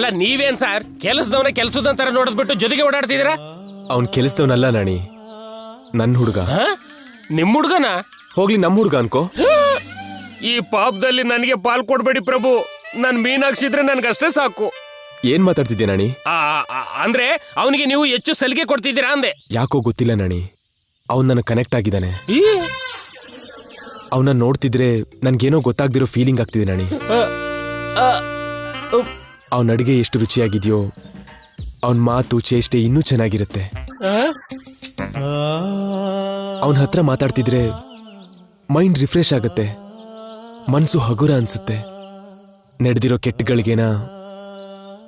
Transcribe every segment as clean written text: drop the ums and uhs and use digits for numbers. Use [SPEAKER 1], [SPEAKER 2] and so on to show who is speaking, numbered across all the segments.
[SPEAKER 1] ಅಲ್ಲ ನೀವೇನ್ ಸರ್ ಕೆಲಸದವನ ಕೆಲಸದಂತರ ನೋಡಿದ್ಬಿಟ್ಟು ಜೊತೆಗೆ ಓಡಾಡ್ತಿದ್ದೀರಾ?
[SPEAKER 2] ಅವ್ನ್ ಕೆಲಸದವನಲ್ಲ ನಾಣಿ, ನನ್ ಹುಡುಗ.
[SPEAKER 1] ನಿಮ್ ಹುಡ್ಗನ?
[SPEAKER 2] ಹೋಗ್ಲಿ ನಮ್ ಹುಡುಗ ಅನ್ಕೋ.
[SPEAKER 1] ಈ ಪಾಪದಲ್ಲಿ ನನಗೆ ಪಾಲ್ ಕೊಡ್ಬೇಡಿ ಪ್ರಭು. ನನ್ ಮೀನಾಕ್ಷಿದ್ರೆ ನನ್ಗಷ್ಟೇ ಸಾಕು.
[SPEAKER 2] ಏನ್ ಮಾತಾಡ್ತಿದ್ಯಾ ನಾಣಿ?
[SPEAKER 1] ಅಂದ್ರೆ ಅವನಿಗೆ ನೀವು ಹೆಚ್ಚು ಸಲಿಗೆ ಕೊಡ್ತಿದ್ದೀರಾ ಅಂದೆ.
[SPEAKER 2] ಯಾಕೋ ಗೊತ್ತಿಲ್ಲ ನಾಣಿ, ಅವ್ನ್ ನನಗ್ ಕನೆಕ್ಟ್ ಆಗಿದ್ದಾನೆ. ಅವನ್ನ ನೋಡ್ತಿದ್ರೆ ನನ್ಗೇನೋ ಗೊತ್ತಾಗ್ದಿರೋ ಫೀಲಿಂಗ್ ಆಗ್ತಿದೆ ನಾಣಿ. ಅವನ ಅಡಿಗೆ ಎಷ್ಟು ರುಚಿಯಾಗಿದ್ಯೋ ಅವನ್ ಮಾತು ಚೇಷ್ಟೆ ಇನ್ನೂ ಚೆನ್ನಾಗಿರುತ್ತೆ. ಅವನ ಹತ್ರ ಮಾತಾಡ್ತಿದ್ರೆ ಮೈಂಡ್ ರಿಫ್ರೆಶ್ ಆಗುತ್ತೆ, ಮನ್ಸು ಹಗುರ ಅನ್ಸುತ್ತೆ. ನಡೆದಿರೋ ಕೆಟ್ಟಗಳಿಗೇನ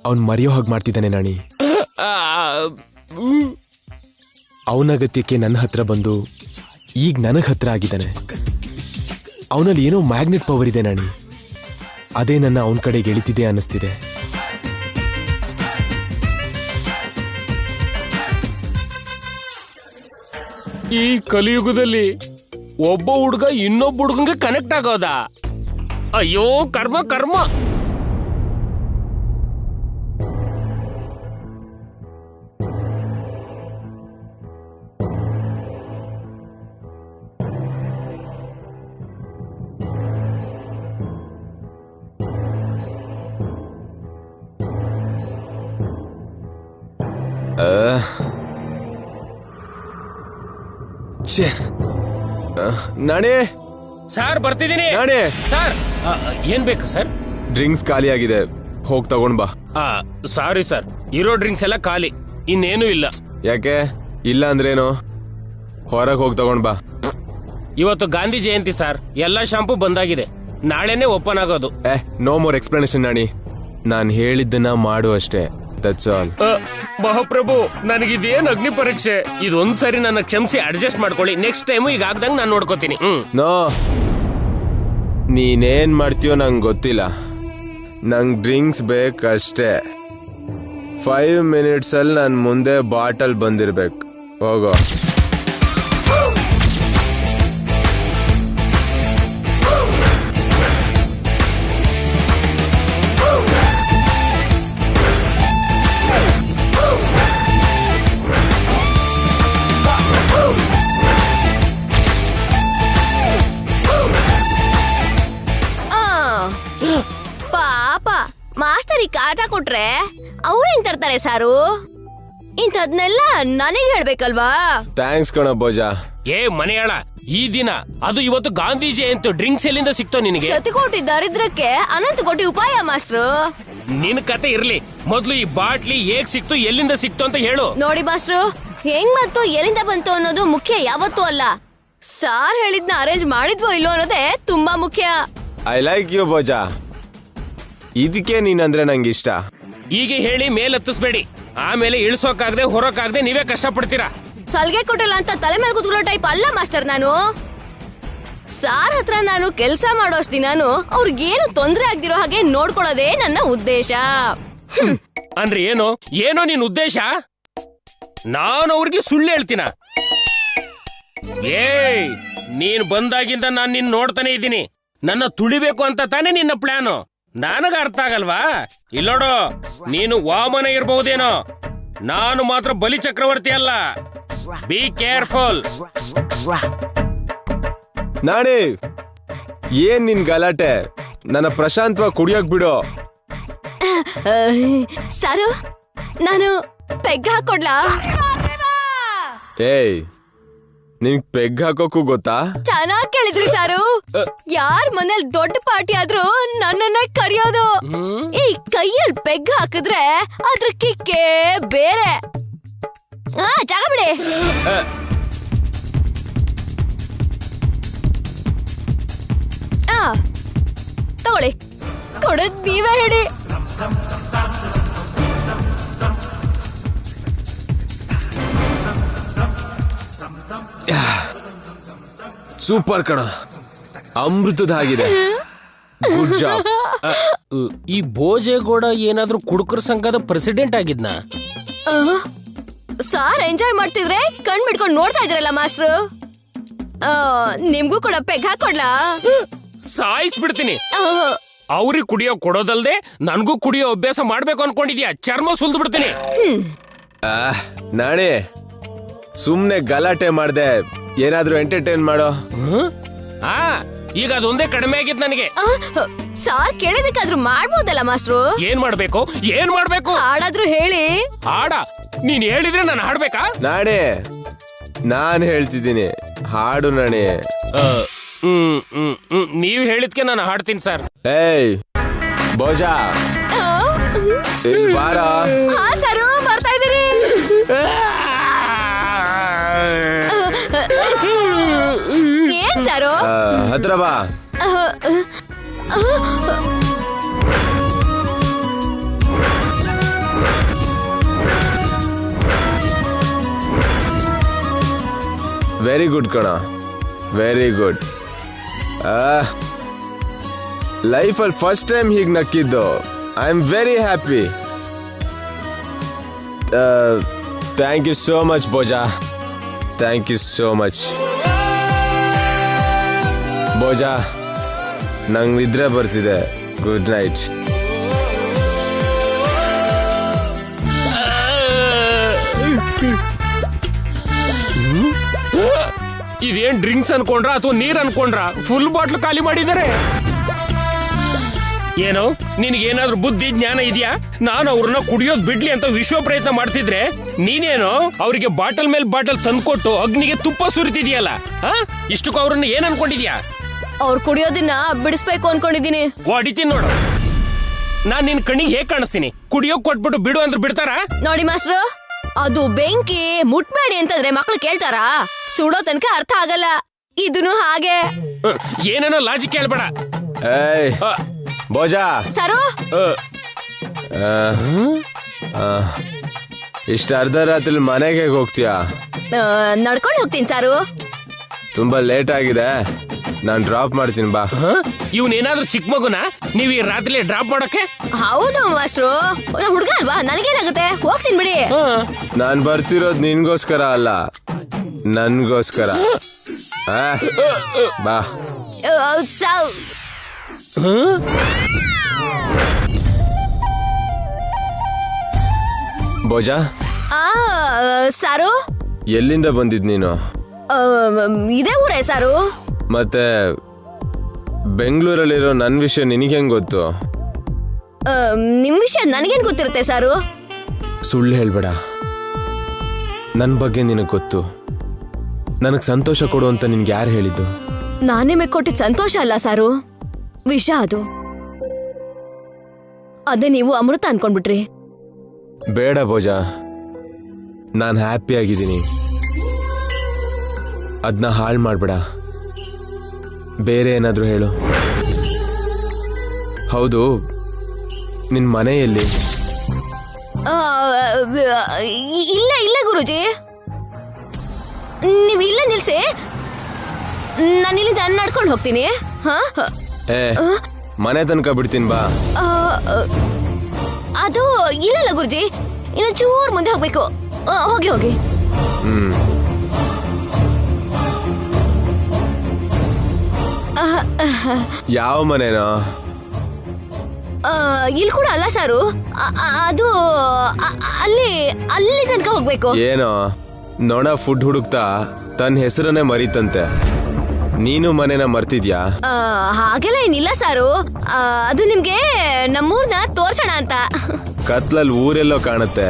[SPEAKER 2] ಅವನ್ ಮರೆಯೋ ಹಾಗೆ ಮಾಡ್ತಿದ್ದಾನೆ ನಾಣಿ. ಅವನಗತ್ಯಕ್ಕೆ ನನ್ನ ಹತ್ರ ಬಂದು ಈಗ ನನಗ್ ಹತ್ರ ಆಗಿದ್ದಾನೆ. ಅವನಲ್ಲಿ ಏನೋ ಮ್ಯಾಗ್ನೆಟ್ ಪವರ್ ಇದೆ ನಾಣಿ, ಅದೇ ನನ್ನ ಅವನ ಕಡೆಗೆ ಎಳಿತಿದೆ ಅನ್ನಿಸ್ತಿದೆ.
[SPEAKER 1] ಈ ಕಲಿಯುಗದಲ್ಲಿ ಒಬ್ಬ ಹುಡುಗ ಇನ್ನೊಬ್ಬ ಹುಡುಗಂಗೆ ಕನೆಕ್ಟ್ ಆಗೋದಾ? ಅಯ್ಯೋ ಕರ್ಮ ಕರ್ಮ.
[SPEAKER 2] ನಾಣೆ
[SPEAKER 1] ಸರ್ ಬರ್ತಿದ್ದೀನಿ.
[SPEAKER 2] ನಾಣೆ
[SPEAKER 1] ಸರ್ ಏನ್ ಬೇಕು ಸರ್?
[SPEAKER 2] ಡ್ರಿಂಕ್ಸ್ ಖಾಲಿ ಆಗಿದೆ, ಹೋಗ್ ತಗೊಂಡ್ ಬಾ.
[SPEAKER 1] ಸಾರಿ ಸರ್, ಇರೋ ಡ್ರಿಂಕ್ಸ್ ಎಲ್ಲ ಖಾಲಿ, ಇನ್ನೇನು ಇಲ್ಲ.
[SPEAKER 2] ಯಾಕೆ ಇಲ್ಲ ಅಂದ್ರೇನು? ಹೊರಗೆ ಹೋಗಿ ತಗೊಂಡ್ ಬಾ.
[SPEAKER 1] ಇವತ್ತು ಗಾಂಧಿ ಜಯಂತಿ ಸರ್, ಎಲ್ಲಾ ಶಾಂಪು ಬಂದಾಗಿದೆ, ನಾಳೆನೆ ಓಪನ್ ಆಗೋದು.
[SPEAKER 2] ನೋ ಮೋರ್ ಎಕ್ಸ್ಪ್ಲನೇಷನ್ ನಾಣಿ, ನಾನ್ ಹೇಳಿದ್ದನ್ನ ಮಾಡು ಅಷ್ಟೇ. That's all.
[SPEAKER 1] ಮಹಾಪ್ರಭು, ನನಗಿದೇನ್ ಅಗ್ನಿ ಪರೀಕ್ಷೆ? ಇದೊಂದ್ಸರಿ ನನ್ನ ಕ್ಷಮಿಸಿ ಅಡ್ಜಸ್ಟ್ ಮಾಡ್ಕೊಳ್ಳಿ. ನೆಕ್ಸ್ಟ್ ಟೈಮು ಈಗ ಆಗ್ದಂಗ್ ನಾನು ನೋಡ್ಕೋತೀನಿ.
[SPEAKER 2] ನೋ, ನೀನೇನ್ ಮಾಡ್ತೀಯೋ ನಂಗೆ ಗೊತ್ತಿಲ್ಲ, ನಂಗೆ ಡ್ರಿಂಕ್ಸ್ ಬೇಕಷ್ಟೇ. 5 minutes ಅಲ್ಲಿ ನನ್ ಮುಂದೆ ಬಾಟಲ್ ಬಂದಿರ್ಬೇಕು. ಹೋಗೋ.
[SPEAKER 3] ಪಾಪ ಮಾಸ್ಟರಿ ಕಾಟ ಕೊಟ್ರೆ ಅವ್ರೇನ್ ತರ್ತಾರೆ ಸಾರು? ಇಂಥದ್ನೆಲ್ಲ ನನಗೆ ಹೇಳ್ಬೇಕಲ್ವಾ?
[SPEAKER 2] ಥ್ಯಾಂಕ್ಸ್ ಕಣ ಬೋಜ.
[SPEAKER 1] ಏ ಮನೆಯಾಳ, ಈ ದಿನ ಅದು ಇವತ್ತು ಗಾಂಧಿ ಜಯಂತಿ, ಡ್ರಿಂಕ್ಸ್ ಎಲ್ಲಿಂದ ಸಿಕ್ತೋ ನಿನಗೆ?
[SPEAKER 3] ಶತಕೋಟಿ ದರಿದ್ರಕ್ಕೆ ಅನಂತ ಕೋಟಿ ಉಪಾಯ ಮಾಸ್ಟ್ರು.
[SPEAKER 1] ನಿನ್ ಕತೆ ಇರ್ಲಿ, ಮೊದ್ಲು ಈ ಬಾಟ್ಲಿ ಹೇಗ್ ಸಿಕ್ತು, ಎಲ್ಲಿಂದ ಸಿಕ್ತು ಅಂತ ಹೇಳು.
[SPEAKER 3] ನೋಡಿ ಮಾಸ್ಟ್ರು, ಹೆಂಗ್ ಮತ್ತು ಎಲ್ಲಿಂದ ಬಂತು ಅನ್ನೋದು ಮುಖ್ಯ ಯಾವತ್ತೂ ಅಲ್ಲ, ಸಾರ್ ಹೇಳಿದ್ನ ಅರೇಂಜ್ ಮಾಡಿದ್ವೋ ಇಲ್ಲೋ ಅನ್ನೋದೇ ತುಂಬಾ ಮುಖ್ಯ.
[SPEAKER 2] ಐ ಲೈಕ್ ಯು ಬೋಜ, ಇದಕ್ಕೆ ನೀನಂದ್ರೆ ನಂಗೆ ಇಷ್ಟ.
[SPEAKER 1] ಈಗ ಹೇಳಿ ಮೇಲ್ ಹತ್ತಿಸ್ಬೇಡಿ, ಆಮೇಲೆ ಇಳಿಸೋಕಾಗದೆ ಹೊರಕಾಗದೆ ನೀವೇ ಕಷ್ಟ ಪಡ್ತೀರಾ.
[SPEAKER 3] ಸಲ್ಗೆ ಕೊಟ್ಟಿಲ್ಲ ಅಂತ ತಲೆ ಮೇಲೆ ಕುತ್ಕೊಳ್ಳೋ ಟೈಪ್ ಅಲ್ಲ ಮಾಸ್ಟರ್ ನಾನು. ಸಾರ್ ಹತ್ರ ನಾನು ಕೆಲ್ಸ ಮಾಡೋಷ್ಟಿ ನಾನು ಅವ್ರಿಗೇನು ತೊಂದ್ರೆ ಆಗ್ದಿರೋ ಹಾಗೆ ನೋಡ್ಕೊಳ್ಳೋದೇ ನನ್ನ ಉದ್ದೇಶ.
[SPEAKER 1] ಅಂದ್ರೆ ಏನು ಏನೋ ನಿನ್ ಉದ್ದೇಶ? ನಾನು ಅವ್ರಿಗೆ ಸುಳ್ಳು ಹೇಳ್ತೀನ? ಏಯ್, ನೀನ್ ಬಂದಾಗಿಂದ ನಾನ್ ನಿನ್ ನೋಡ್ತಾನೆ ಇದ್ದೀನಿ. ನನ್ನ ತುಳಿಬೇಕು ಅಂತ ತಾನೇ ನಿನ್ನ ಪ್ಲಾನು? ನನಗ ಅರ್ಥ ಆಗಲ್ವಾ? ಇಲ್ಲೋಡು, ನೀನು ವಾಮನ ಇರಬಹುದೇನೋ, ನಾನು ಮಾತ್ರ ಬಲಿ ಚಕ್ರವರ್ತಿ ಅಲ್ಲ. Be careful.
[SPEAKER 2] ನಾಣಿ, ಏನ್ ನಿನ್ ಗಲಾಟೆ? ನನ್ನ ಪ್ರಶಾಂತವಾಗಿ ಕುಡಿಯೋಕ್ ಬಿಡು.
[SPEAKER 3] ಸಾರು, ನಾನು ಪೆಗ್ ಹಾಕೊಡ್ಲಾ?
[SPEAKER 2] ಏಯ್, ನಿನ್ಗ್ ಪೆಗ್ ಹಾಕೋಕು ಗೊತ್ತಾ?
[SPEAKER 3] ಚೆನ್ನಾಗ್ ಕೇಳಿದ್ರಿ ಸಾರು. ಯಾರ್ ಮನೇಲಿ ದೊಡ್ಡ ಪಾರ್ಟಿ ಆದ್ರೂ ನನ್ನನ್ನ ಕರೆಯೋದು. ಈ ಕೈಯಲ್ಲಿ ಪೆಗ್ ಹಾಕಿದ್ರೆ ಅದ್ರ ಕಿಕ್ಕೇ ಬೇರೆ. ಜಾಗ ಬಿಡಿ. ತಗೊಳ್ಳಿ, ಕೊಡದ್ ನೀವೇ ಹೇಳಿ.
[SPEAKER 2] ಸೂಪರ್ ಕಣ, ಅಮೃತದ ಆಗಿದೆ. Good job.
[SPEAKER 1] ಈ ಭೋಜೇಗೌಡ ಏನಾದ್ರೂ ಕುಡುಕರ ಸಂಘದ ಪ್ರೆಸಿಡೆಂಟ್ ಆಗಿದ್ನ?
[SPEAKER 3] ಸಾರ್ ಎಂಜಾಯ್ ಮಾಡ್ತಿದ್ರೆ ಕಣ್ ಬಿಡ್ಕೊಂಡು ನೋಡ್ತಾ ಇದ್ರಲ್ಲ ಮಾಸ್ಟ್ರು. ನಿಮ್ಗೂ ಕೂಡ ಪೆಗ್ ಹಾಕೊಡ್ಲಾ?
[SPEAKER 1] ಸಾಯಿಸ್ಬಿಡ್ತೀನಿ. ಅವ್ರಿಗೆ ಕುಡಿಯೋ ಕೊಡೋದಲ್ದೆ ನನ್ಗೂ ಕುಡಿಯೋ ಅಭ್ಯಾಸ ಮಾಡ್ಬೇಕು ಅನ್ಕೊಂಡಿದ್ಯಾ? ಚರ್ಮ ಸುಲ್ದು ಬಿಡ್ತೀನಿ.
[SPEAKER 2] ನಾಣಿ ಸುಮ್ನೆ ಗಲಾಟೆ ಮಾಡ್ದೆ, ಏನಾದ್ರೂ ಎಂಟರ್ಟೈನ್ ಮಾಡೋ.
[SPEAKER 1] ಆ ಈಗ ಅದೊಂದೇ ಕಡಿಮೆ ಆಗಿದ್ ನನಗೆ.
[SPEAKER 3] ಸಾರ್ ಕೇಳಿದಕ್ಕಾದ್ರೂ ಮಾಡ್ಬೋದಲ್ಲ ಮಾಸ್ಟ್ರು?
[SPEAKER 1] ಏನ್ ಮಾಡ್ಬೇಕು?
[SPEAKER 3] ಹಾಡಾದ್ರೂ ಹೇಳಿ.
[SPEAKER 1] ಹಾಡ ನೀನ್ ಹೇಳಿದ್ರೆ ನಾನು ಹಾಡ್ಬೇಕಾ?
[SPEAKER 2] ನಾಣಿ ನಾನ್ ಹೇಳ್ತಿದ್ದೀನಿ, ಹಾಡು ನಾಣಿ.
[SPEAKER 1] ನೀವ್ ಹೇಳಿದ್ಕೆ ನಾನು ಹಾಡ್ತೀನಿ ಸರ್.
[SPEAKER 2] ಏಯ್ ಬೋಜಾ, ಬಾರ.
[SPEAKER 3] ಹಾ ಸರು, ಬರ್ತಾ ಇದೀರಿ. ಏನ್ ಸರು?
[SPEAKER 2] ಹತ್ರ ಬಾ. ವೆರಿ ಗುಡ್ ಕಣ, ವೆರಿ ಗುಡ್. ಲೈಫಲ್ಲಿ ಫಸ್ಟ್ ಟೈಮ್ ಹೀಗೆ ನಕ್ಕಿದ್ದು. I am very happy. Thank you so much Boja, thank you so much. Boja, ನಂಗೆ ನಿದ್ರೆ ಬರ್ತಿದೆ. Good night.
[SPEAKER 1] ಇದೇನ್ ಡ್ರಿಂಕ್ಸ್ ಅನ್ಕೊಂಡ್ರ ಅಥವಾ ನೀರ್ ಅನ್ಕೊಂಡ್ರ? ಫುಲ್ ಬಾಟ್ಲ್ ಖಾಲಿ ಮಾಡಿದ್ದಾರೆ. ಏನೋ ನಿನಗೇನಾದ್ರೂ ಬುದ್ಧಿ ಜ್ಞಾನ ಇದೆಯಾ? ನಾನು ಅವ್ರನ್ನ ಕುಡಿಯೋದ್ ಬಿಡ್ಲಿ ಅಂತ ವಿಶ್ವ ಪ್ರಯತ್ನ ಮಾಡ್ತಿದ್ರೆ ನೀನೇನೋ ಅವ್ರಿಗೆ ಬಾಟಲ್ ಮೇಲೆ ಬಾಟಲ್ ತಂದ್ಕೊಟ್ಟು ಅಗ್ನಿಗೆ ತುಪ್ಪ ಸುರಿತಿದ್ಯಲ್ಲ. ಇಷ್ಟಕ್ಕೂ ಅವ್ರನ್ನ ಏನ್ ಅನ್ಕೊಂಡಿದ್ಯಾ?
[SPEAKER 3] ಅವ್ರು ಕುಡಿಯೋದನ್ನ ಬಿಡಿಸ್ಬೇಕು ಅನ್ಕೊಂಡಿದೀನಿ.
[SPEAKER 1] ಹೊಡಿತೀನಿ ನೋಡು. ನಾನ್ ನಿನ್ ಕಣ್ಣಿಗೆ ಹೇಗ್ ಕಾಣಿಸ್ತೀನಿ? ಕುಡಿಯೋಕ್ ಕೊಟ್ಬಿಟ್ಟು ಬಿಡು ಅಂದ್ರೆ ಬಿಡ್ತಾರಾ?
[SPEAKER 3] ನೋಡಿ ಮಾಸ್ಟ್ರು, ಅದು ಬೆಂಕಿ, ಮುಟ್ಬೇಡಿ ಅಂತಂದ್ರೆ ಮಕ್ಳು ಕೇಳ್ತಾರಾ? ಸುಡೋ ತನಕ ಅರ್ಥ ಆಗಲ್ಲ. ಇದನ್ನು ಹಾಗೆ.
[SPEAKER 1] ಏನೇನೋ ಲಾಜಿಕ್ ಹೇಳ್ಬೇಡ.
[SPEAKER 2] ಏಯ್ ಬೋಜಾ
[SPEAKER 3] ಸರು,
[SPEAKER 2] ಇಷ್ಟ ಅರ್ಧ ರಾತ್ರಿ ಮನೆಗೆ ಹೋಗ್ತೀಯಾ?
[SPEAKER 3] ನಡ್ಕೊಂಡು ಹೋಗ್ತೀನಿ ಸಾರು.
[SPEAKER 2] ತುಂಬಾ ಲೇಟ್ ಆಗಿದೆ, ನಾನು ಡ್ರಾಪ್ ಮಾಡ್ತೀನಿ ಬಾ.
[SPEAKER 1] ಇವನೇನಾದ್ರೂ ಚಿಕ್ಕ ಮಗುನ ನೀವ್ ಈ ರಾತ್ರಿ ಡ್ರಾಪ್ ಮಾಡಕ್ಕೆ?
[SPEAKER 3] ಹೌದು ಮಾಸ್ಟ್ರು, ಹುಡ್ಗ ಅಲ್ವಾ, ನನಗೇನಾಗುತ್ತೆ, ಹೋಗ್ತೀನಿ ಬಿಡಿ.
[SPEAKER 2] ನಾನ್ ಬರ್ತಿರೋದ್ ನಿನ್ಗೋಸ್ಕರ ಅಲ್ಲ, ನನ್ಗೋಸ್ಕರ. ಬಾ. ಬೋಜಾ,
[SPEAKER 3] ಸಾರು,
[SPEAKER 2] ಎಲ್ಲಿಂದ ಬಂದಿದ್ ನೀನು?
[SPEAKER 3] ಇದೇ ಊರೇ ಸಾರು.
[SPEAKER 2] ಮತ್ತೆ ಬೆಂಗಳೂರಲ್ಲಿರೋ ನನ್ ವಿಷಯ ನಿನಗೆ ಹೆಂಗ್ ಗೊತ್ತು?
[SPEAKER 3] ನಿಮ್ ವಿಷಯ ನನಗೇನ್ ಗೊತ್ತಿರುತ್ತೆ ಸಾರು?
[SPEAKER 2] ಸುಳ್ಳು ಹೇಳ್ಬೇಡ, ನನ್ ಬಗ್ಗೆ ನಿನಗ್ ಗೊತ್ತು. ನನಗ್ ಸಂತೋಷ ಕೊಡು ಅಂತ ನಿನ್ಗೆ ಯಾರು ಹೇಳಿದ್ದು?
[SPEAKER 3] ನಾನೇ ಕೊಟ್ಟಿದ್ ಸಂತೋಷ ಅಲ್ಲ ಸಾರು, ವಿಷ ಅದು. ಅದೇ ನೀವು ಅಮೃತ ಅನ್ಕೊಂಡ್ಬಿಟ್ರಿ.
[SPEAKER 2] ಬೇಡ ಬೋಜಾ, ನಾನು ಹ್ಯಾಪಿ ಆಗಿದ್ದೀನಿ. ಅದನ್ನ ಹಾಳು ಮಾಡ್ಬೇಡ, ಬೇರೆ ಏನಾದ್ರೂ ಹೇಳು. ಹೌದು, ನಿನ್ ಮನೆಯಲ್ಲಿ?
[SPEAKER 3] ಇಲ್ಲ ಗುರುಜಿ, ನೀವು ಇಲ್ಲ ನಿಲ್ಸಿ, ನಾನು ಇಲ್ಲಿಂದ ನಡ್ಕೊಂಡು ಹೋಗ್ತೀನಿ.
[SPEAKER 2] ಮನೆ ತನಕ ಬಿಡ್ತೀನಿ ಬಾ.
[SPEAKER 3] ಅದು ಇಲ್ಲ ಗುರುಜಿ, ಇನ್ನು ಚೂರ್ ಮುಂದೆ ಹೋಗ್ಬೇಕು. ಹೋಗಿ ಹೋಗಿ.
[SPEAKER 2] ಯಾವ ಮನೆನೋ?
[SPEAKER 3] ಇಲ್ಲಿ ಕೂಡ ಅಲ್ಲ ಸಾರು, ಅದು ಅಲ್ಲಿ ತನಕ ಹೋಗ್ಬೇಕು.
[SPEAKER 2] ಏನೋ ನೊಣ ಫುಡ್ ಹುಡುಕ್ತಾ ತನ್ನ ಹೆಸರನ್ನೇ ಮರೀತಂತೆ. ನೀನು ಮನೇನ ಮರ್ತಿದ್ಯಾ?
[SPEAKER 3] ಹಾಗೆಲ್ಲ ಏನಿಲ್ಲ ಸಾರು, ಅದು ನಿಮ್ಗೆ ನಮ್ಮೂರ್ನ ತೋರ್ಸೋಣ ಅಂತ.
[SPEAKER 2] ಕತ್ಲಲ್ಲಿ ಊರೆಲ್ಲೋ ಕಾಣುತ್ತೆ.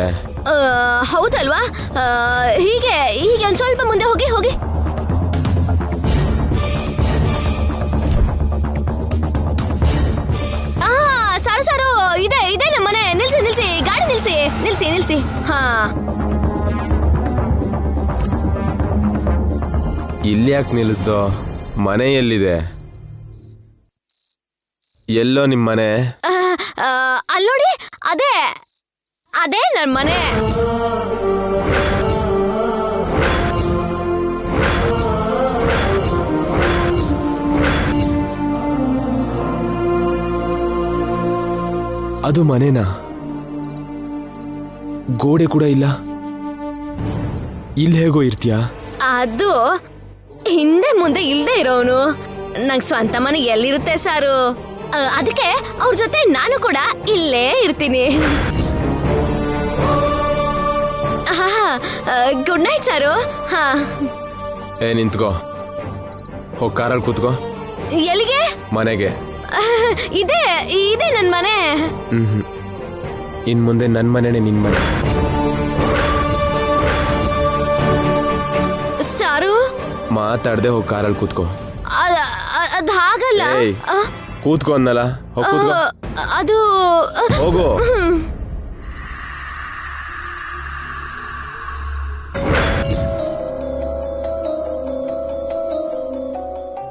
[SPEAKER 3] ಹೌದಲ್ವಾ? ಹೀಗೆ ಹೀಗೆ ಒಂದ್ ಸ್ವಲ್ಪ ಮುಂದೆ ಹೋಗಿ ಹೋಗಿ. ಸಾರು ಸಾರು, ಇದೆ ಇದೆ ನಮ್ಮನೆ. ನಿಲ್ಸಿ ನಿಲ್ಸಿ, ಗಾಡಿ ನಿಲ್ಸಿ ನಿಲ್ಸಿ ನಿಲ್ಸಿ. ಹಾ,
[SPEAKER 2] ಇಲ್ಲಿ ಯಾಕೆ ನಿಲ್ಲಿಸ್ದೋ? ಮನೆ ಎಲ್ಲಿದೆ? ಎಲ್ಲೋ ನಿಮ್ ಮನೆ?
[SPEAKER 3] ಅಲ್ಲೋಡಿ, ಅದೇ ಅದೇ ನನ್ ಮನೆ.
[SPEAKER 2] ಅದು ಮನೆನಾ? ಗೋಡೆ ಕೂಡ ಇಲ್ಲ, ಇಲ್ಲಿ ಹೇಗೋ ಇರ್ತೀಯಾ?
[SPEAKER 3] ಅದು ಹಿಂದೆ ಮುಂದೆ ಇಲ್ದೇ ಇರೋನು. ನಂಗ್ ಸ್ವಂತ ಮನೆ ಎಲ್ಲಿರುತ್ತೆ ಸಾರು? ಅದಕ್ಕೆ ಅವ್ರ ಜೊತೆ ನಾನು ಕೂಡ ಇಲ್ಲೇ ಇರ್ತೀನಿ. ಗುಡ್ ನೈಟ್ ಸಾರು. ಹಾ,
[SPEAKER 2] ನಿಂತ್ಕೋ, ಹೋಗ್ ಕಾರಲ್ಲಿ ಕೂತ್ಕೋ.
[SPEAKER 3] ಎಲ್ಲಿಗೆ?
[SPEAKER 2] ಮನೆಗೆ.
[SPEAKER 3] ಇದೆ ಇದೆ ನನ್ ಮನೆ.
[SPEAKER 2] ಇನ್ ಮುಂದೆ ನನ್ ಮನೆನೇ ನಿನ್ ಮನೆ.
[SPEAKER 3] ಸಾರು,
[SPEAKER 2] ಮಾತಾಡ್ದೆ ಹೋಗ್ ಕಾರಲ್ಲಿ ಕೂತ್ಕೋ.
[SPEAKER 3] ಅದ್ ಹಾಗಲ್ಲ.
[SPEAKER 2] ಕೂತ್ಕೋ ಅನ್ನಲ್ಲ, ಹೋಗ್ ಕೂತ್ಕೋ.
[SPEAKER 3] ಅದು
[SPEAKER 2] ಹೋಗು.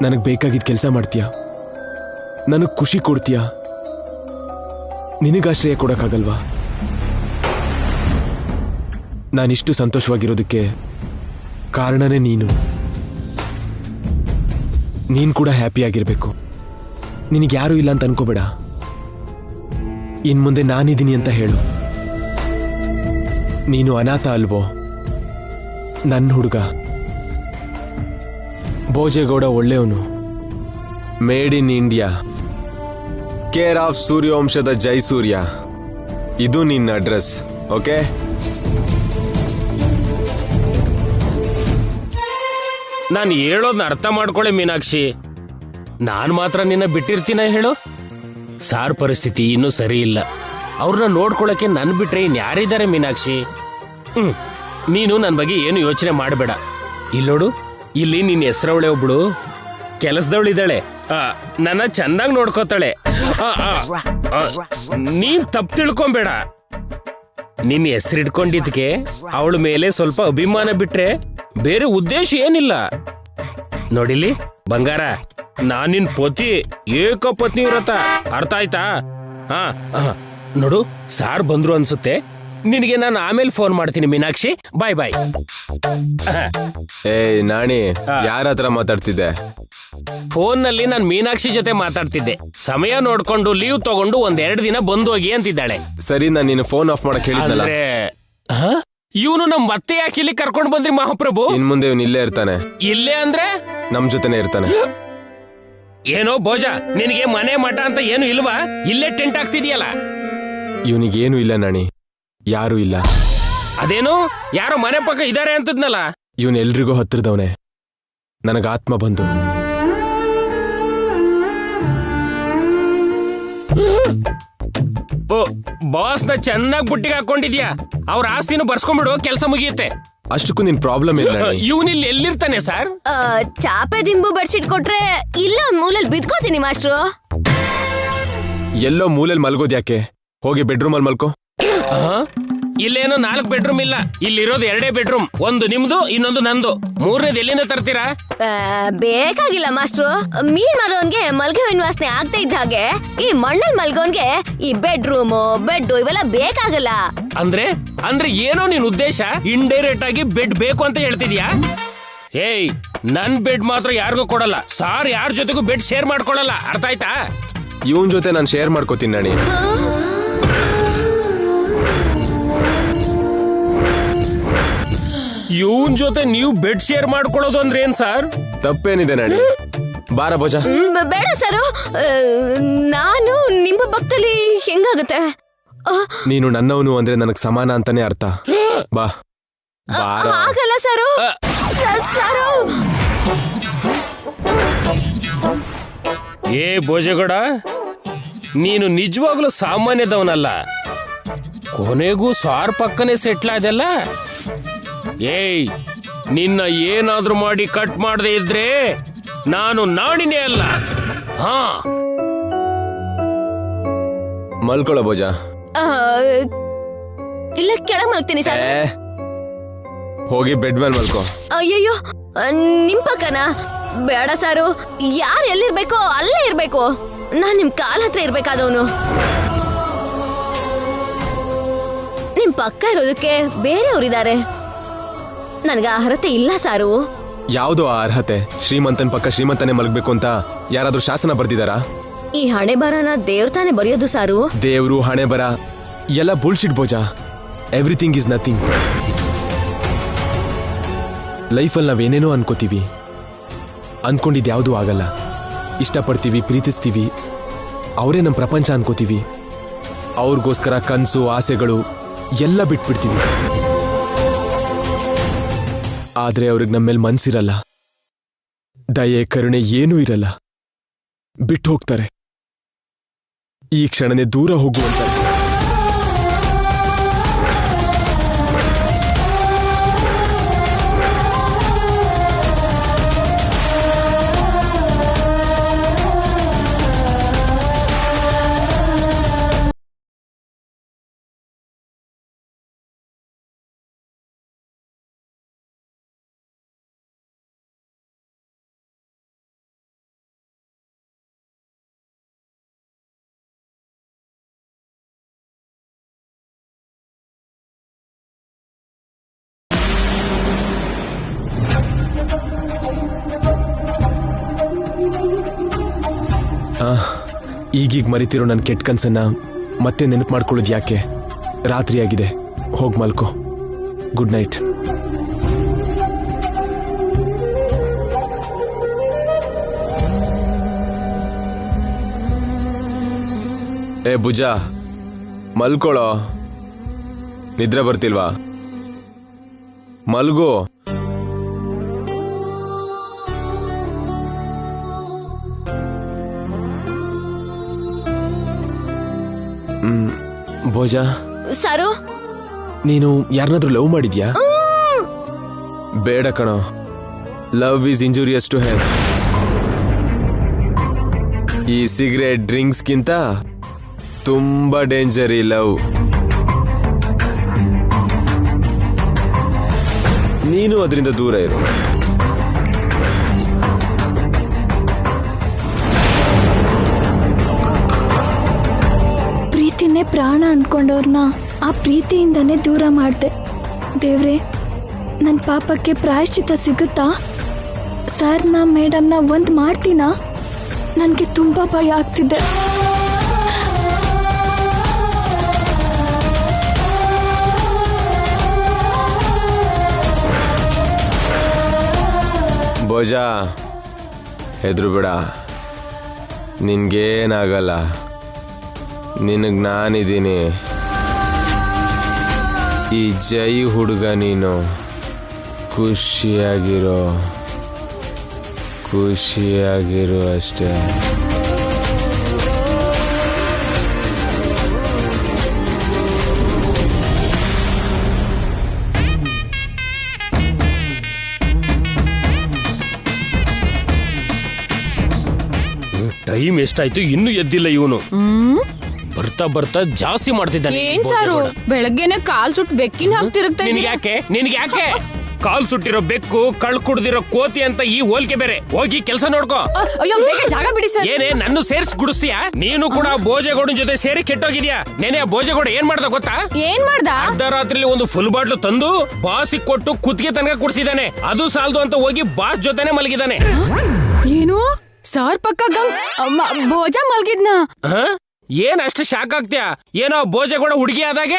[SPEAKER 2] ನನಗ್ ಬೇಕಾಗಿದ್ದ ಕೆಲಸ ಮಾಡ್ತೀಯ, ನನಗ್ ಖುಷಿ ಕೊಡ್ತೀಯ, ನಿನಗಾಶ್ರಯ ಕೊಡಕ್ಕಾಗಲ್ವಾ? ನಾನಿಷ್ಟು ಸಂತೋಷವಾಗಿರೋದಕ್ಕೆ ಕಾರಣನೇ ನೀನು. ನೀನ್ ಕೂಡ ಹ್ಯಾಪಿ ಆಗಿರ್ಬೇಕು. ನಿನಗೆ ಯಾರೂ ಇಲ್ಲ ಅಂತ ಅನ್ಕೋಬೇಡ. ಇನ್ ಮುಂದೆ ನಾನಿದ್ದೀನಿ ಅಂತ ಹೇಳು. ನೀನು ಅನಾಥ ಅಲ್ವೋ? ನನ್ನ ಹುಡುಗ ಭೋಜೇಗೌಡ ಒಳ್ಳೆಯವನು. Made in India, care of ಸೂರ್ಯವಂಶದ ಜೈಸೂರ್ಯ. ಇದು ನಿನ್ನ ಅಡ್ರೆಸ್, ಓಕೆ?
[SPEAKER 1] ನಾನು ಹೇಳೋದನ್ನ ಅರ್ಥ ಮಾಡ್ಕೊಳ್ಳೆ ಮೀನಾಕ್ಷಿ. ನಾನು ಮಾತ್ರ ನಿನ್ನ ಬಿಟ್ಟಿರ್ತೀನ ಹೇಳು? ಸಾರ್ ಪರಿಸ್ಥಿತಿ ಇನ್ನೂ ಸರಿ ಇಲ್ಲ. ಅವ್ರನ್ನ ನೋಡ್ಕೊಳಕ್ಕೆ ನನ್ ಬಿಟ್ರೆ ಇನ್ಯಾರಿದ್ದಾರೆ ಮೀನಾಕ್ಷಿ? ನೀನು ನನ್ನ ಬಗ್ಗೆ ಏನು ಯೋಚನೆ ಮಾಡಬೇಡ. ಇಲ್ಲೋಡು, ಇಲ್ಲಿ ನಿನ್ನ ಹೆಸರವಳೆ ಒಬ್ಳು ಕೆಲಸದವಳಿದ್ದಾಳೆ, ನನ್ನ ಚೆನ್ನಾಗಿ ನೋಡ್ಕೋತಾಳೆ. ನೀನ್ ತಪ್ಪು ತಿಳ್ಕೊಂಬೇಡ. ನಿನ್ನ ಹೆಸರಿಟ್ಕೊಂಡಿದ್ಕೆ ಅವಳ ಮೇಲೆ ಸ್ವಲ್ಪ ಅಭಿಮಾನ ಬಿಟ್ರೆ ಬೇರೆ ಉದ್ದೇಶ ಏನಿಲ್ಲ. ನೋಡಿಲಿ ಬಂಗಾರ, ನಾನಿನ್ ಪತಿ, ಏಕಪತ್ನಿ ವ್ರತ, ಅರ್ಥ ಆಯ್ತಾ? ಹಾ, ನೋಡು ಸಾರ್ ಬಂದ್ರು ಅನ್ಸುತ್ತೆ. ನಿನಗೆ ನಾನು ಆಮೇಲೆ ಫೋನ್ ಮಾಡ್ತೀನಿ ಮೀನಾಕ್ಷಿ. ಬಾಯ್ ಬಾಯ್.
[SPEAKER 2] ಏಯ್ ನಾಣಿ, ಯಾರ ಹತ್ರ ಮಾತಾಡ್ತಿದ್ದೆ?
[SPEAKER 1] ಫೋನ್ ನಲ್ಲಿ ನಾನು ಮೀನಾಕ್ಷಿ ಜೊತೆ ಮಾತಾಡ್ತಿದ್ದೆ. ಸಮಯ ನೋಡ್ಕೊಂಡು ಲೀವ್ ತಗೊಂಡು 1-2 ದಿನ ಬಂದು ಹೋಗಿ ಅಂತಿದ್ದಾಳೆ.
[SPEAKER 2] ಸರಿ, ನಾನು ನಿನ್ನ ಫೋನ್ ಆಫ್ ಮಾಡಕ್ ಹೇಳಿದ್ನಲ್ಲ.
[SPEAKER 1] ಇವನು ನಮ್ ಮತ್ತೆ ಯಾಕೆ ಇಲ್ಲಿ ಕರ್ಕೊಂಡು ಬಂದ್ರಿ ಮಹಾಪ್ರಭು?
[SPEAKER 2] ಇನ್ ಮುಂದೆ ಇವನು ಇಲ್ಲೇ ಇರ್ತಾನೆ.
[SPEAKER 1] ಇಲ್ಲೇ ಅಂದ್ರೆ
[SPEAKER 2] ನಮ್ ಜೊತೆನೆ ಇರ್ತಾನೆ.
[SPEAKER 1] ಏನೋ ಭೋಜ, ನಿನಗೆ ಮನೆ ಮಠ ಅಂತ ಏನು ಇಲ್ವಾ? ಇಲ್ಲೇ ಟೆಂಟ್ ಆಗ್ತಿದ್ಯಲ್ಲ.
[SPEAKER 2] ಇವನಿಗೇನು ಇಲ್ಲ ನಾಣಿ, ಯಾರು ಇಲ್ಲ.
[SPEAKER 1] ಅದೇನು ಯಾರೋ ಮನೆ ಪಕ್ಕ ಇದಾರೆ ಅಂತದ್ನಲ್ಲ?
[SPEAKER 2] ಇವನ್ ಎಲ್ರಿಗೂ ಹತ್ತಿರದವನೆ. ನನಗ ಆತ್ಮ ಬಂದು
[SPEAKER 1] ಬಾಸ್ನ ಚೆನ್ನಾಗಿ ಬುಟ್ಟಿಗೆ ಹಾಕೊಂಡಿದ್ಯಾ. ಅವ್ರ ಆಸ್ತಿನೂ ಬರ್ಸ್ಕೊಂಡ್ಬಿಡು, ಕೆಲಸ ಮುಗಿಯುತ್ತೆ.
[SPEAKER 2] ಅಷ್ಟಕ್ಕೂ ನಿನ್ ಪ್ರಾಬ್ಲಮ್ ಇಲ್ಲ.
[SPEAKER 1] ಇವನಿಲ್ಲಿ ಎಲ್ಲಿರ್ತಾನೆ ಸರ್?
[SPEAKER 3] ಚಾಪೆ ದಿಂಬು ಬೆಡ್ಶೀಟ್ ಕೊಟ್ರೆ ಇಲ್ಲ ಮೂಲೆಯಲ್ಲಿ ಬಿದ್ಕೋತೀನಿ ಮಾಸ್ಟ್ರು.
[SPEAKER 2] ಎಲ್ಲೋ ಮೂಲೆಯಲ್ಲಿ ಮಲ್ಗೋದ್ ಯಾಕೆ? ಹೋಗಿ ಬೆಡ್ರೂಮ್ ಅಲ್ಲಿ ಮಲ್ಕೋ.
[SPEAKER 1] ಇಲ್ಲೇನೋ 4 ಬೆಡ್ರೂಮ್ ಇಲ್ಲ, ಇಲ್ಲಿರೋದು 2 ಬೆಡ್ರೂಮ್. ಒಂದು ನಿಮ್ದು, ಇನ್ನೊಂದು ನಂದು. 3ನೇದು ಎಲ್ಲಿಂದ ತರ್ತೀರಾ?
[SPEAKER 3] ಬೇಕಾಗಿಲ್ಲ ಮಾಸ್ಟ್ರು. ಮೀನ್ ಮಾರೋನ್ಗೆ ಮಲ್ಗೆ ಹೂವಿನ ವಾಸನೆ ಆಗ್ತಾ ಇದ್ದ ಹಾಗೆ ಈ ಮಣ್ಣಲ್ಲಿ ಮಲ್ಗೋನ್ಗೆ ಈ ಬೆಡ್ರೂಮ್ ಬೆಡ್ ಇವೆಲ್ಲ ಬೇಕಾಗಲ್ಲ.
[SPEAKER 1] ಅಂದ್ರೆ ಏನೋ ನಿನ್ ಉದ್ದೇಶ? ಇಂಡೈರೆಕ್ಟ್ ಆಗಿ ಬೆಡ್ ಬೇಕು ಅಂತ ಹೇಳ್ತಿದ್ಯಾ? ಏಯ್, ನನ್ ಬೆಡ್ ಮಾತ್ರ ಯಾರಿಗೂ ಕೊಡಲ್ಲ. ಸಾರ್ ಯಾರ ಜೊತೆಗೂ ಬೆಡ್ ಶೇರ್ ಮಾಡ್ಕೊಳಲ್ಲ, ಅರ್ಥ ಆಯ್ತಾ?
[SPEAKER 2] ಇವನ್ ಜೊತೆ ನಾನು ಶೇರ್ ಮಾಡ್ಕೋತೀನಿ ನಾಣಿ.
[SPEAKER 1] ಇವನ್ ಜೊತೆ ನೀವು ಬೆಡ್ ಶೇರ್ ಮಾಡ್ಕೊಳ್ಳೋದು ಅಂದ್ರೆ ಏನ್ ಸರ್?
[SPEAKER 2] ತಪ್ಪೇನಿದೆ ನಾಣಿ, ಬಾರ ಭೋಜ.
[SPEAKER 3] ಬೇಡ ಸರ್, ನಾನು ನಿಮ್ಮ ಭಕ್ತಲ್ಲಿ ಹೆಂಗಾಗುತ್ತೆ?
[SPEAKER 2] ನೀನು ನನ್ನವನು ಅಂದ್ರೆ ನನಗ್ ಸಮಾನ ಅಂತಾನೆ ಅರ್ಥ. ಬಾ.
[SPEAKER 3] ಆಗಲ್ಲ ಸರ್.
[SPEAKER 1] ಏ ಭೋಜೇಗೌಡ, ನೀನು ನಿಜವಾಗ್ಲೂ ಸಾಮಾನ್ಯದವನಲ್ಲ. ಕೊನೆಗೂ ಸಾರ್ ಪಕ್ಕನೆ ಸೆಟ್ಲ್ ಆದಲ್ಲ. ಏಯ್, ನಿನ್ನ ಏನಾದ್ರೂ ಮಾಡಿ ಕಟ್ ಮಾಡದೆ ಇದ್ರೆ ನಾನು ನಾಣಿನೇ ಅಲ್ಲ. ಹಾ,
[SPEAKER 2] ಮಲ್ಕೊಳ್ಳೋ ಭೋಜ.
[SPEAKER 3] ಇಲ್ಲ, ಕೆಳಗ್ ಮಲ್ತೀನಿ ಸರ್.
[SPEAKER 2] ಹೋಗಿ ಬೆಡ್ ಮೇಲೆ ಮಲ್ಕೋ.
[SPEAKER 3] ಅಯ್ಯಯ್ಯೋ, ನಿಮ್ ಪಕ್ಕನ ಬೇಡ ಸಾರು. ಯಾರು ಎಲ್ಲಿರ್ಬೇಕೋ ಅಲ್ಲೇ ಇರ್ಬೇಕು. ನಾನ್ ನಿಮ್ ಕಾಲ್ ಹತ್ರ ಇರ್ಬೇಕಾದವನು. ನಿಮ್ ಪಕ್ಕ ಇರೋದಕ್ಕೆ ಬೇರೆಯವ್ರಿದ್ದಾರೆ. ನನ್ಗ ಅರ್ಹತೆ ಇಲ್ಲ ಸಾರು.
[SPEAKER 2] ಯಾವ್ದು ಆ ಅರ್ಹತೆ? ಶ್ರೀಮಂತನ್ ಪಕ್ಕ ಶ್ರೀಮಂತನೇ ಮಲಗ್ಬೇಕು ಅಂತ ಯಾರಾದ್ರೂ ಶಾಸನ ಬರ್ದಿದಾರಾ?
[SPEAKER 3] ಈ ಹಣೆ ಬರನ ದೇವ್ರ ತಾನೇ ಬರೆಯೋದು ಸಾರು.
[SPEAKER 2] ದೇವ್ರು ಹಣೆ ಬರ ಎಲ್ಲ bullshit Bhoja. Everything is nothing. ಲೈಫಲ್ಲಿ ನಾವೇನೇನೋ ಅನ್ಕೋತೀವಿ, ಅನ್ಕೊಂಡಿದ್ ಯಾವ್ದು ಆಗಲ್ಲ. ಇಷ್ಟಪಡ್ತೀವಿ, ಪ್ರೀತಿಸ್ತೀವಿ, ಅವರೇ ನಮ್ಮ ಪ್ರಪಂಚ ಅನ್ಕೋತೀವಿ. ಅವ್ರಿಗೋಸ್ಕರ ಕನ್ಸು ಆಸೆಗಳು ಎಲ್ಲ ಬಿಟ್ಬಿಡ್ತೀವಿ. ಆದ್ರೆ ಅವ್ರಿಗೆ ನಮ್ಮೇಲೆ ಮನ್ಸಿರಲ್ಲ, ದಯೆ ಕರುಣೆ ಏನೂ ಇರಲ್ಲ. ಬಿಟ್ಟು ಹೋಗ್ತಾರೆ. ಈ ಕ್ಷಣನೇ ದೂರ ಹೋಗುವಂತಾರೆ. ಈಗೀಗ ಮರಿತಿರೋ ನನ್ನ ಕೆಟ್ಟ ಕನ್ಸನ್ನ ಮತ್ತೆ ನೆನಪು ಮಾಡ್ಕೊಳ್ಳೋದು ಯಾಕೆ? ರಾತ್ರಿ ಆಗಿದೆ, ಹೋಗ್ ಮಲ್ಕೋ. Good night. ಏ ಭುಜ, ಮಲ್ಕೊಳ್ಳೋ. ನಿದ್ರೆ ಬರ್ತಿಲ್ವಾ? ಮಲ್ಗೋ. ಭೋಜ,
[SPEAKER 3] ಸಾರು,
[SPEAKER 2] ನೀನು ಯಾರನ್ನಾದ್ರೂ ಲವ್ ಮಾಡಿದ್ಯಾ? ಬೇಡ ಕಣೋ. Love is injurious to health. ಈ ಸಿಗರೇಟ್ ಡ್ರಿಂಕ್ಸ್ಗಿಂತ ತುಂಬಾ ಡೇಂಜರ್ ಈ ಲವ್. ನೀನು ಅದರಿಂದ ದೂರ ಇರು.
[SPEAKER 4] ಪ್ರೀತಿನೇ ಪ್ರಾಣ ಅನ್ಕೊಂಡವ್ರನ್ನ ಆ ಪ್ರೀತಿಯಿಂದನೇ ದೂರ ಮಾಡಿದೆ. ದೇವ್ರೆ, ನನ್ನ ಪಾಪಕ್ಕೆ ಪ್ರಾಯಶ್ಚಿತ್ತ ಸಿಗುತ್ತಾ? ಸರ್ನ ಮೇಡಮ್ನ ಒಂದು ಮಾಡ್ತೀನಾ? ನನಗೆ ತುಂಬ ಭಯ ಆಗ್ತಿದೆ.
[SPEAKER 2] ಭೋಜ, ಹೆದ್ರು ಬೇಡ. ನಿನ್ಗೇನಾಗಲ್ಲ. ನಿನಗ್ ನಾನಿದ್ದೀನಿ. ಈ ಜೈ ಹುಡುಗ ನೀನು. ಖುಷಿಯಾಗಿರೋ ಅಷ್ಟೇ.
[SPEAKER 1] ಟೈಮ್ ಎಷ್ಟಾಯ್ತು, ಇನ್ನೂ ಎದ್ದಿಲ್ಲ ಇವನು. ಬರ್ತಾ ಬರ್ತಾ ಜಾಸ್ತಿ ಮಾಡ್ತಿದ್ದಾನೆ.
[SPEAKER 5] ಏನ್ ಸಾರು, ಬೆಳಗ್ಗೆನೆ ಕಾಲ್ ಸುಟ್ಟು ಬೆಕ್ಕಿನ ಹಾಕಿ ತಿರುಗ್ತಾ
[SPEAKER 1] ನಿನ್ಗೆ ಯಾಕೆ ಕಾಲ್ ಸುಟ್ಟಿರೋ ಬೆಕ್ಕು, ಕಳ್ ಕುಡ್ದಿರೋ ಕೋತಿ ಅಂತ ಈ ಹೋಲಿಕೆ ಬೇರೆ. ಹೋಗಿ ಕೆಲಸ ನೋಡ್ಕೋ.
[SPEAKER 5] ಅಯ್ಯೋ, ಬೇಗ ಜಾಗ ಬಿಡಿ ಸರ್.
[SPEAKER 1] ಏನೇ ನನ್ನ ಸೇರ್ಸ್ ಗುಡಿಸ್ತೀಯಾ? ನೀನು ಕೂಡ ಭೋಜೇಗೌಡನ ಜೊತೆ ಸೇರಿ ಕೆಟ್ಟೋಗಿದ್ಯಾ. ನೆನೆ ಆ ಭೋಜೇಗೌಡ ಏನ್ ಮಾಡ್ದ ಗೊತ್ತಾ?
[SPEAKER 5] ಏನ್ ಮಾಡ್ದ?
[SPEAKER 1] ಅರ್ಧ ರಾತ್ರಿ ಒಂದು ಫುಲ್ ಬಾಟ್ಲು ತಂದು ಬಾಸಿಗೆ ಕೊಟ್ಟು ಕುತ್ತಿಗೆ ತನಕ ಕುಡಿಸಿದಾನೆ. ಅದು ಸಾಲದು ಅಂತ ಹೋಗಿ ಬಾಸ್ ಜೊತೆನೆ ಮಲಗಿದಾನೆ.
[SPEAKER 5] ಏನು ಸಾರ್ ಪಕ್ಕ ಭೋಜ ಮಲ್ಗಿದ್ನ?
[SPEAKER 1] ಏನ್ ಅಷ್ಟು ಶಾಕ್ ಆಗ್ತೀಯಾ? ಏನೋ ಭೋಜೇಗೌಡ ಹುಡುಗಿ ಆದಾಗೆ